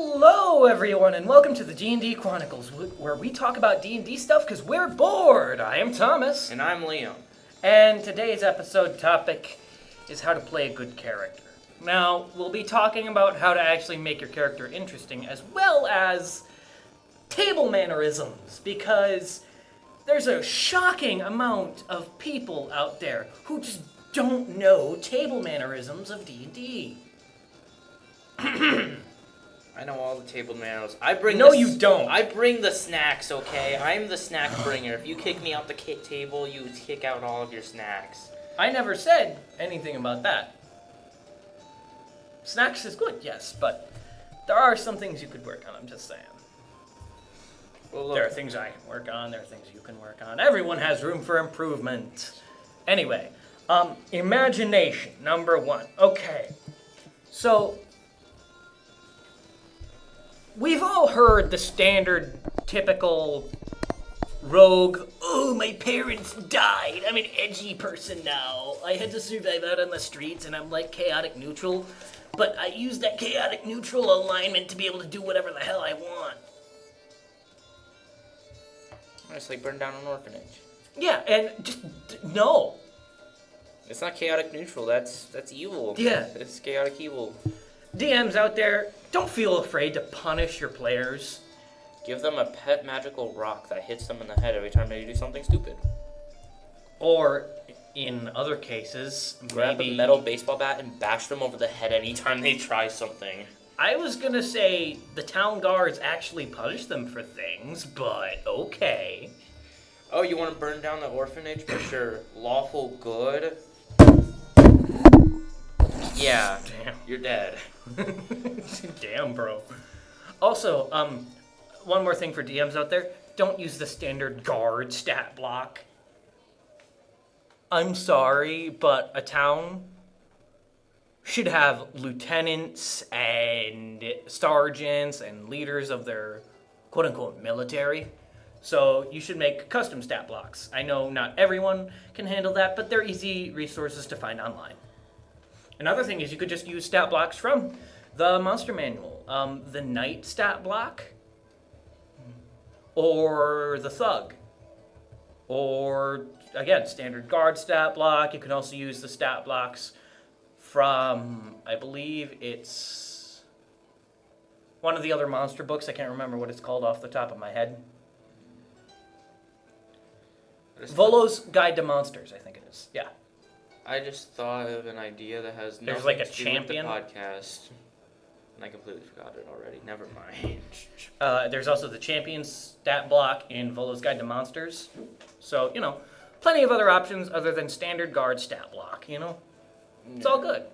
Hello, everyone, and welcome to the D&D Chronicles, where we talk about D&D stuff because we're bored. I am Thomas. And I'm Liam. And today's episode topic is how to play a good character. Now, we'll be talking about how to actually make your character interesting, as well as table mannerisms, because there's a shocking amount of people out there who just don't know table mannerisms of D&D. I know all the table manners. You don't. I bring the snacks, okay? I'm the snack bringer. If you kick me off the table, you kick out all of your snacks. I never said anything about that. Snacks is good, yes, but there are some things you could work on, I'm just saying. Well, look. There are things I can work on, there are things you can work on. Everyone has room for improvement. Anyway, imagination, number one. Okay, so we've all heard the standard, typical rogue, oh, my parents died, I'm an edgy person now. I had to survive out on the streets and I'm like chaotic neutral, but I use that chaotic neutral alignment to be able to do whatever the hell I want. It's like burn down an orphanage. Yeah, and just, no. It's not chaotic neutral, that's evil. Yeah. It's chaotic evil. DMs out there, don't feel afraid to punish your players. Give them a pet magical rock that hits them in the head every time they do something stupid. Or, in other cases, Grab a metal baseball bat and bash them over the head anytime they try something. I was gonna say the town guards actually punish them for things, but okay. Oh, you want to burn down the orphanage for your lawful good? Yeah, Damn. You're dead. Damn, bro. Also, one more thing for DMs out there. Don't use the standard guard stat block. I'm sorry, but a town should have lieutenants and sergeants and leaders of their quote-unquote military. So you should make custom stat blocks. I know not everyone can handle that, but they're easy resources to find online. Another thing is you could just use stat blocks from the monster manual. The knight stat block, or the thug, or again, standard guard stat block. You can also use the stat blocks from, I believe it's one of the other monster books. I can't remember what it's called off the top of my head. Volo's Guide to Monsters, I think it is. Yeah. I just thought of an idea that has nothing like a to do champion? with the podcast. And I completely forgot it already. Never mind. There's also the champion stat block in Volo's Guide to Monsters. So, plenty of other options other than standard guard stat block, It's all good.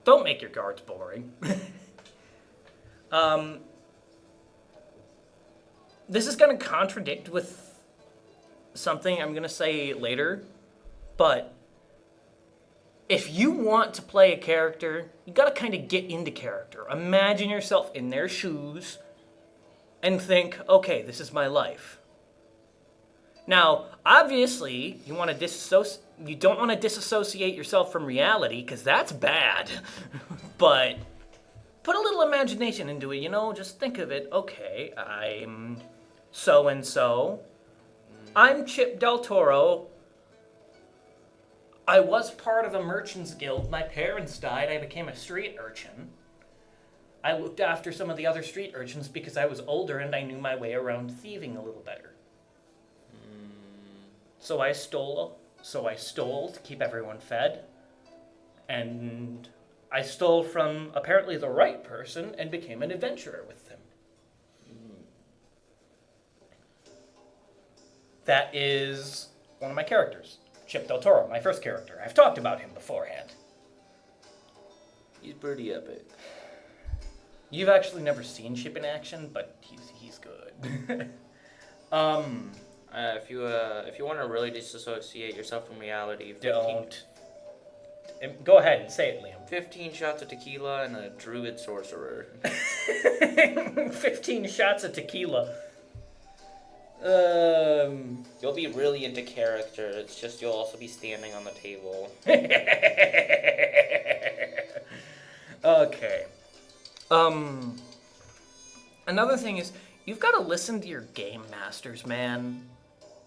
Don't make your guards boring. This is going to contradict with something I'm going to say later, but if you want to play a character, you got to kind of get into character. Imagine yourself in their shoes and think, okay, this is my life. Now, obviously, you don't want to disassociate yourself from reality, because that's bad. But put a little imagination into it, just think of it. Okay, I'm so-and-so. I'm Chip Del Toro. I was part of a merchant's guild. My parents died. I became a street urchin. I looked after some of the other street urchins because I was older and I knew my way around thieving a little better. So I stole to keep everyone fed. And I stole from apparently the right person and became an adventurer with them. That is one of my characters. Chip Del Toro, my first character. I've talked about him beforehand. He's pretty epic. You've actually never seen Chip in action, but he's good. If you want to really disassociate yourself from reality, Don't. Go ahead and say it, Liam. 15 shots of tequila and a druid sorcerer. 15 shots of tequila. You'll be really into character. It's just you'll also be standing on the table. Okay. Another thing is, you've got to listen to your game masters, man.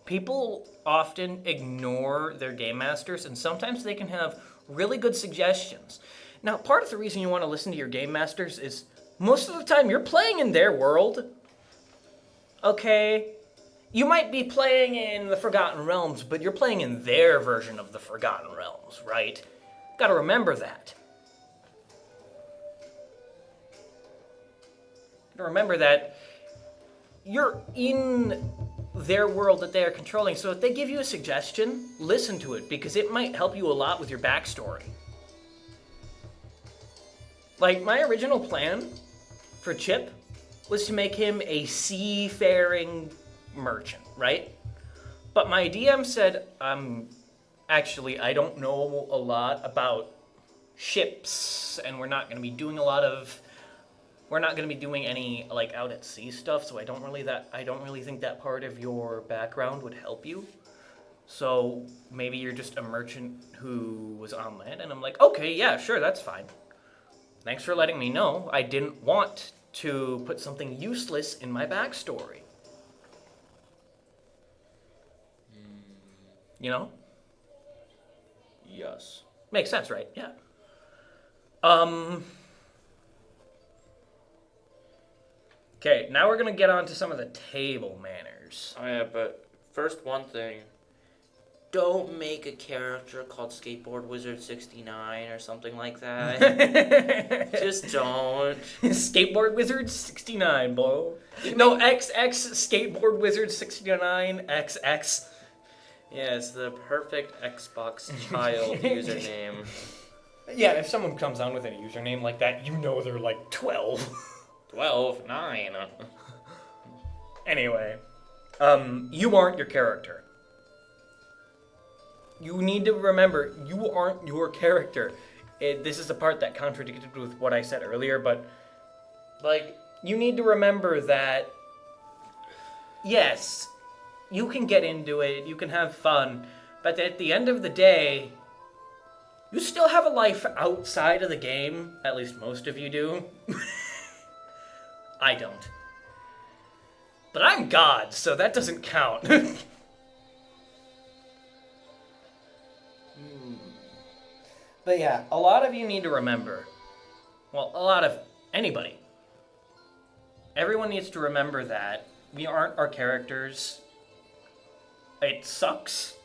People often ignore their game masters, and sometimes they can have really good suggestions. Now, part of the reason you want to listen to your game masters is most of the time you're playing in their world. Okay? You might be playing in the Forgotten Realms, but you're playing in their version of the Forgotten Realms, right? Gotta remember that. Remember that you're in their world that they are controlling, so if they give you a suggestion, listen to it, because it might help you a lot with your backstory. Like, my original plan for Chip was to make him a seafaring merchant, right? But my DM said, actually, I don't know a lot about ships, and we're not going to be doing any like out at sea stuff, so I don't really think that part of your background would help you. So maybe you're just a merchant who was on land. And I'm like, okay, yeah, sure, that's fine. Thanks for letting me know. I didn't want to put something useless in my backstory. You know? Yes. Makes sense, right? Yeah. Okay, now we're gonna get on to some of the table manners. Oh yeah, but first one thing. Don't make a character called Skateboard Wizard 69 or something like that. Just don't. Skateboard Wizard 69, bro. No, XX Skateboard Wizard 69 XX. Yeah, it's the perfect Xbox child username. Yeah, if someone comes on with a username like that, you know they're like 12. 12, 9. Anyway, you aren't your character. You need to remember, you aren't your character. This is the part that contradicted with what I said earlier, but like, you need to remember that, yes, you can get into it, you can have fun, but at the end of the day, you still have a life outside of the game. At least most of you do. I don't. But I'm God, so that doesn't count. But yeah, a lot of you need to remember. Well, a lot of anybody. Everyone needs to remember that we aren't our characters. It sucks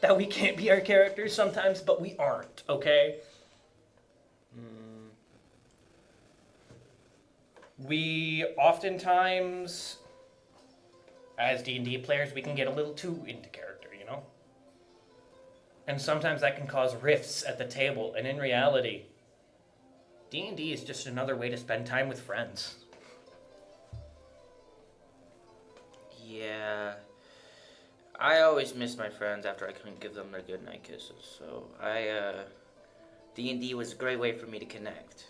that we can't be our characters sometimes, but we aren't, okay? We oftentimes, as D&D players, we can get a little too into character, you know? And sometimes that can cause rifts at the table, and in reality, D&D is just another way to spend time with friends. Yeah. I always miss my friends after I couldn't give them their goodnight kisses, so D&D was a great way for me to connect.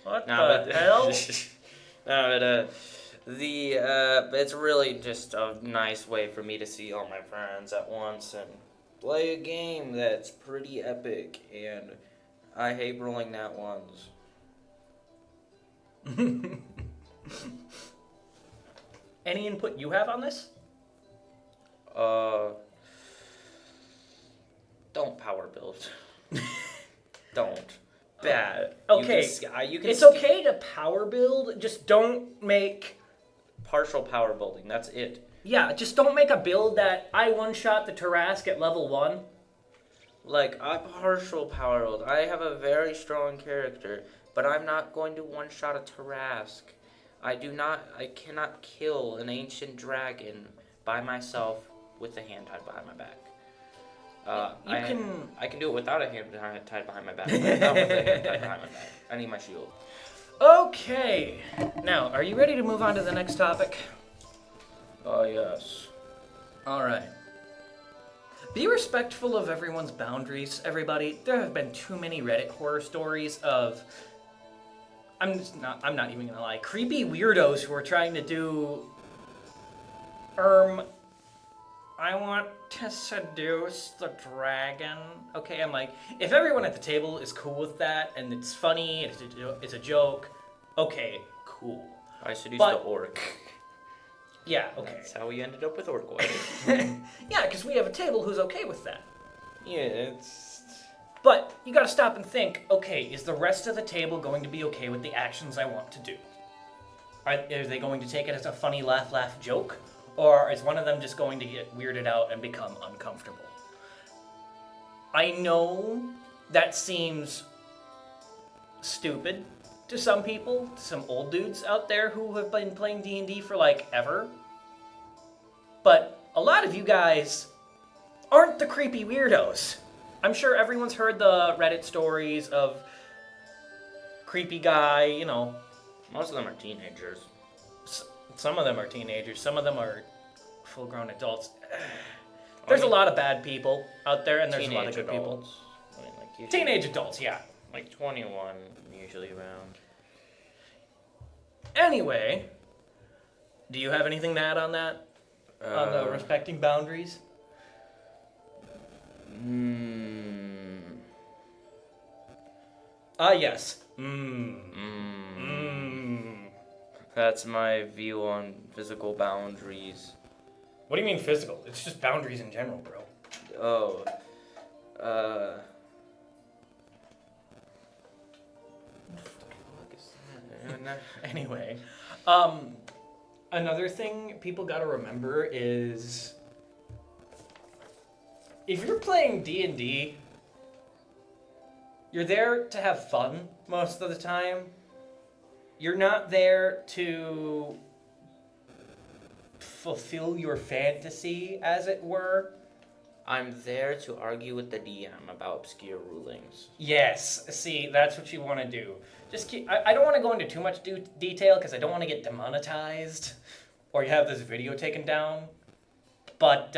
What the hell? No, but it's really just a nice way for me to see all my friends at once and play a game that's pretty epic, and I hate rolling nat ones. Any input you have on this? Don't power build. Don't. Bad. Okay. You can it's okay to power build, just don't make partial power building. That's it. Yeah, just don't make a build that I one-shot the Tarask at level 1. Like, I partial power build. I have a very strong character, but I'm not going to one-shot a Tarask. I cannot kill an ancient dragon by myself with a hand tied behind my back. I can do it without a hand tied behind my back, but not with a hand tied behind my back. I need my shield. Okay. Now, are you ready to move on to the next topic? Oh, yes. All right. Be respectful of everyone's boundaries, everybody. There have been too many Reddit horror stories of, I'm not even gonna lie, creepy weirdos who are trying to do, I want to seduce the dragon. Okay, I'm like, if everyone at the table is cool with that and it's funny, it's a joke, okay, cool. I seduced But- the orc. Yeah, okay. That's how we ended up with orc wife. Yeah, because we have a table who's okay with that. Yeah, it's... But you gotta stop and think, okay, is the rest of the table going to be okay with the actions I want to do? Are they going to take it as a funny laugh joke? Or is one of them just going to get weirded out and become uncomfortable? I know that seems stupid to some people, to some old dudes out there who have been playing D&D for like ever. But a lot of you guys aren't the creepy weirdos. I'm sure everyone's heard the Reddit stories of creepy guy, you know. Most of them are teenagers. Some of them are teenagers, some of them are full-grown adults. There's a lot of bad people out there, and there's a lot of good people. I mean, like usually, Teenage adults, yeah. like 21 usually around. Anyway, do you have anything to add on that? On the respecting boundaries? Yes. That's my view on physical boundaries. What do you mean physical? It's just boundaries in general, bro. Oh. Anyway, another thing people gotta remember is if you're playing D&D, you're there to have fun most of the time. You're not there to fulfill your fantasy, as it were. I'm there to argue with the DM about obscure rulings. Yes, see, that's what you want to do. Just keep. I don't want to go into too much detail because I don't want to get demonetized or you have this video taken down. But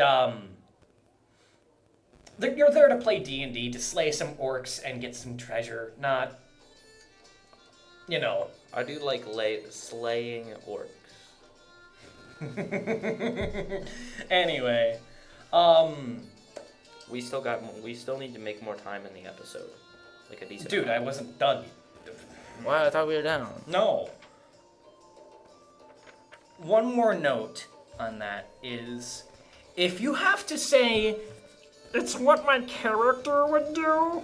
you're there to play D&D, to slay some orcs and get some treasure, not, you know. I do like slaying orcs. Anyway, We still need to make more time in the episode, like a decent. dude, I amount. wasn't done. Wow, I thought we were down. No. One more note on that is, if you have to say, it's what my character would do,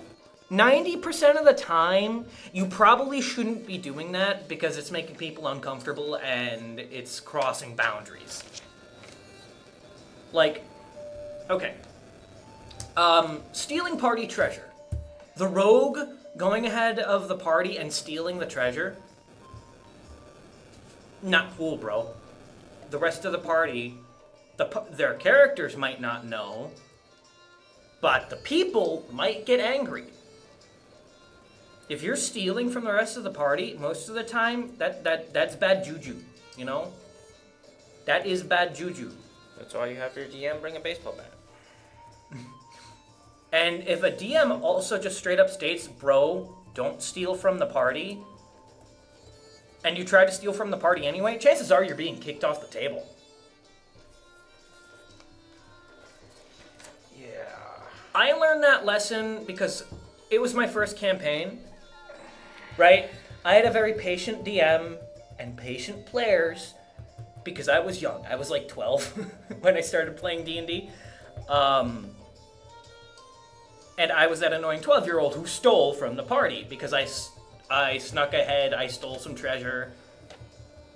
90% of the time, you probably shouldn't be doing that because it's making people uncomfortable and it's crossing boundaries. Like, okay. Stealing party treasure. The rogue going ahead of the party and stealing the treasure. Not cool, bro. The rest of the party, their characters might not know, but the people might get angry. If you're stealing from the rest of the party, most of the time, that's bad juju, you know? That is bad juju. That's why you have your DM bring a baseball bat. And if a DM also just straight up states, bro, don't steal from the party, and you try to steal from the party anyway, chances are you're being kicked off the table. Yeah. I learned that lesson because it was my first campaign, right? I had a very patient DM and patient players because I was young. I was like 12 when I started playing D&D. And I was that annoying 12-year-old who stole from the party because I snuck ahead, I stole some treasure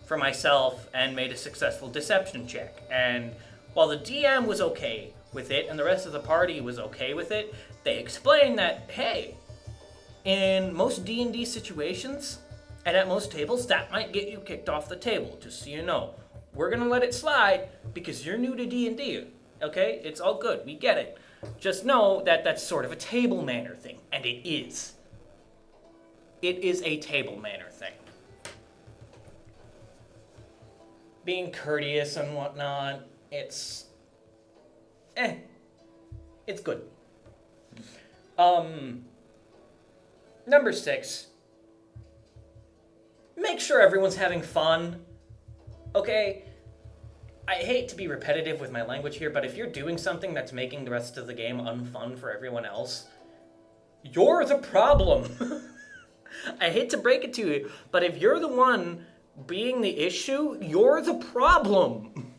for myself and made a successful deception check. And while the DM was okay with it and the rest of the party was okay with it, they explained that, hey, in most D&D situations and at most tables, that might get you kicked off the table, just so you know. We're gonna let it slide because you're new to D&D, okay? It's all good, we get it. Just know that that's sort of a table manner thing, and it is. It is a table manner thing. Being courteous and whatnot, it's good. Number 6. Make sure everyone's having fun. Okay? I hate to be repetitive with my language here, but if you're doing something that's making the rest of the game unfun for everyone else, you're the problem. I hate to break it to you, but if you're the one being the issue, you're the problem.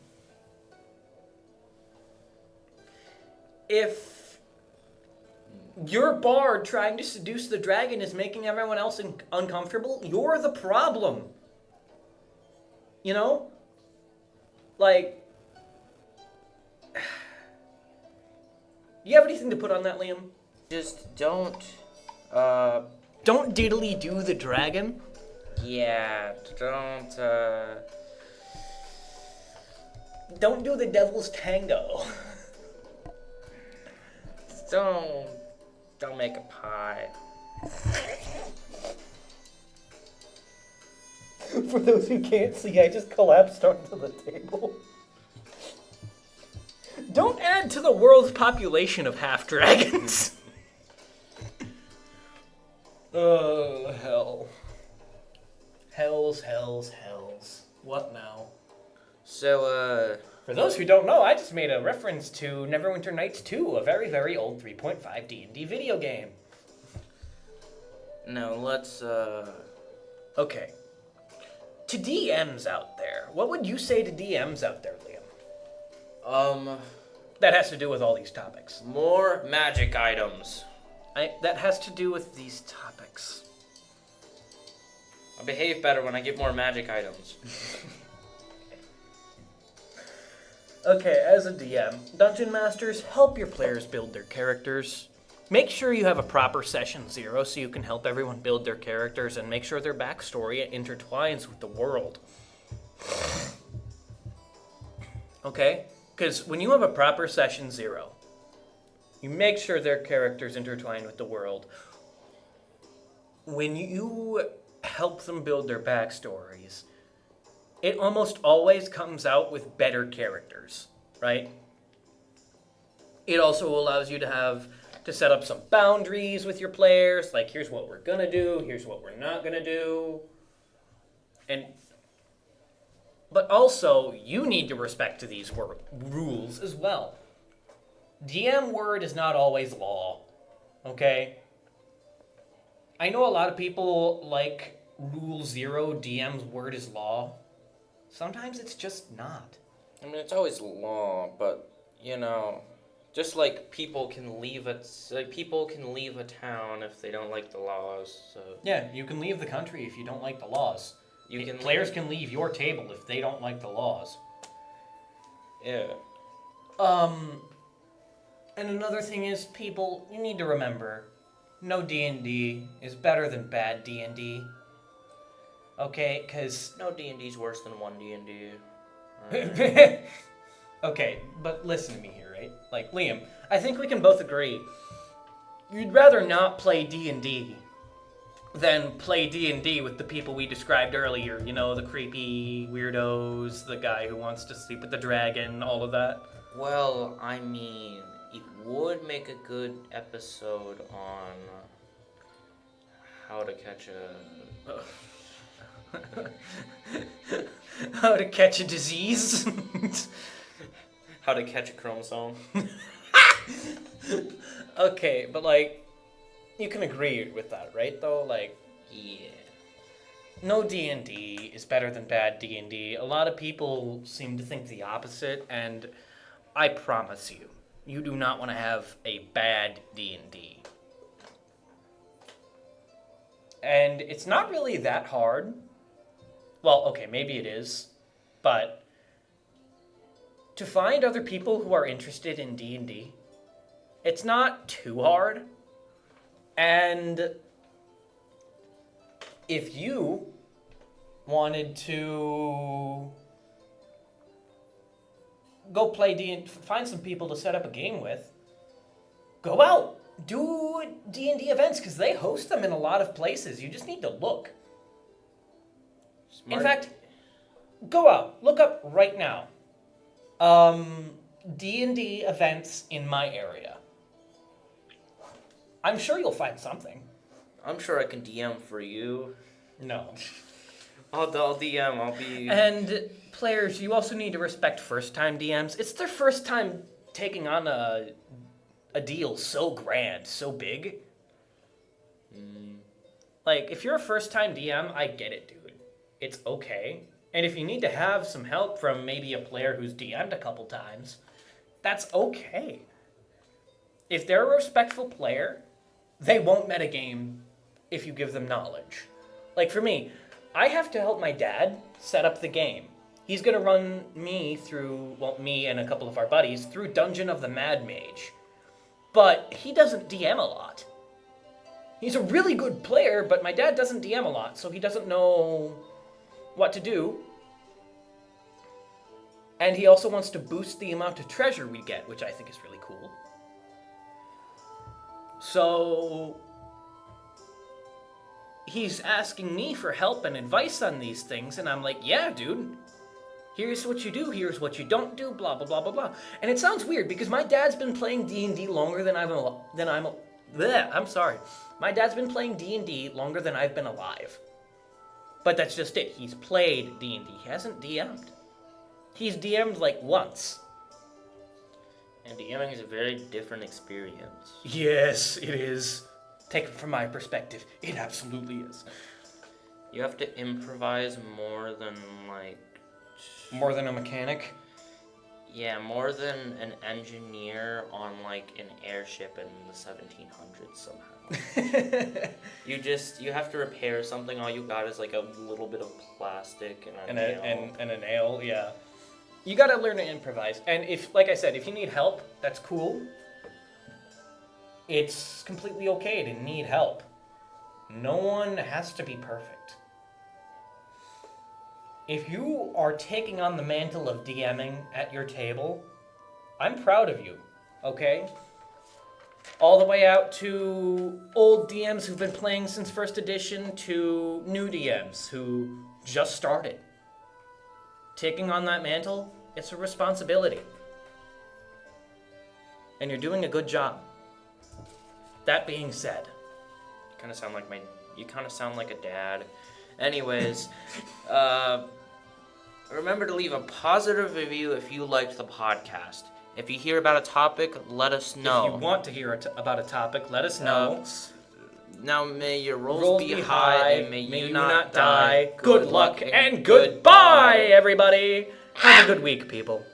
If your bard trying to seduce the dragon is making everyone else uncomfortable, you're the problem. You know? Like, you have anything to put on that, Liam? Just don't, Don't diddly do the dragon. yeah, don't, Don't do the devil's tango. don't make a pie. For those who can't see, I just collapsed onto the table. Don't add to the world's population of half-dragons. Oh, hell. Hells. What now? So, For those who don't know, I just made a reference to Neverwinter Nights 2, a very, very old 3.5 D&D video game. no, let's, Okay. To DMs out there, what would you say to DMs out there, Liam? That has to do with all these topics. more magic items. That has to do with these topics. I'll behave better when I get more magic items. Okay, as a DM, Dungeon Masters, help your players build their characters. Make sure you have a proper session 0 so you can help everyone build their characters and make sure their backstory intertwines with the world. Okay? Because when you have a proper session 0, you make sure their characters intertwine with the world. When you help them build their backstories, it almost always comes out with better characters, right? It also allows you to set up some boundaries with your players, like here's what we're gonna do, here's what we're not gonna do. But also, you need to respect to these rules as well. DM word is not always law, okay? I know a lot of people like Rule 0, DM's word is law. Sometimes it's just not. I mean, it's always law, but, you know, just like people can leave a town if they don't like the laws, so... Yeah, you can leave the country if you don't like the laws. Players can leave your table if they don't like the laws. Yeah. And another thing is, people, you need to remember, no D&D is better than bad D&D. Okay, because... No D&D's worse than one D&D. Okay, but listen to me here, right? Like, Liam, I think we can both agree. You'd rather not play D&D than play D&D with the people we described earlier. You know, the creepy weirdos, the guy who wants to sleep with the dragon, all of that. Well, I mean, it would make a good episode on how to catch a... How to catch a disease. How to catch a chromosome. Okay, but like, you can agree with that, right? Though, like, Yeah. no D&D is better than bad D&D. A lot of people seem to think the opposite, and I promise you, you do not want to have a bad D&D. And it's not really that hard. Well, okay, maybe it is, but to find other people who are interested in D&D, it's not too hard. And if you wanted to go play D&D, find some people to set up a game with, go out, do D&D events, because they host them in a lot of places. You just need to look. Smart. In fact, go out, look up right now. D&D events in my area. I'm sure you'll find something. I'm sure I can DM for you. No. I'll DM. I'll be. And players, you also need to respect first-time DMs. It's their first time taking on a deal so grand, so big. Like, if you're a first-time DM, I get it, dude. It's okay. And if you need to have some help from maybe a player who's DM'd a couple times, that's okay. If they're a respectful player, they won't metagame if you give them knowledge. Like, for me, I have to help my dad set up the game. He's going to run me through, well, me and a couple of our buddies, through Dungeon of the Mad Mage. But he doesn't DM a lot. He's a really good player, but my dad doesn't DM a lot, so he doesn't know what to do. And he also wants to boost the amount of treasure we get, which I think is really cool. So he's asking me for help and advice on these things, and I'm like, yeah, dude. Here's what you do, here's what you don't do, blah, blah, blah, blah, blah. And it sounds weird, because my dad's been playing D&D longer than My dad's been playing D&D longer than I've been alive. But that's just it. He's played D&D. He hasn't DM'd. He's DM'd like once. And DMing is a very different experience. Yes, it is. Take it from my perspective. It absolutely is. You have to improvise more than, like... More than a mechanic? Yeah, more than an engineer on, like, an airship in the 1700s somehow. You have to repair something. All you got is, like, a little bit of plastic and a nail. And a nail, yeah. You gotta learn to improvise. And if, like I said, if you need help, that's cool. It's completely okay to need help. No one has to be perfect. If you are taking on the mantle of DMing at your table, I'm proud of you, okay? All the way out to old DMs who've been playing since first edition to new DMs who just started. Taking on that mantle, it's a responsibility. And you're doing a good job. That being said. You kind of sound like a dad. Anyways, remember to leave a positive review if you liked the podcast. If you hear about a topic, let us know. If you want to hear about a topic, let us know. Now may your rolls be high, and may you not die. Good luck and goodbye, everybody. Have a good week, people.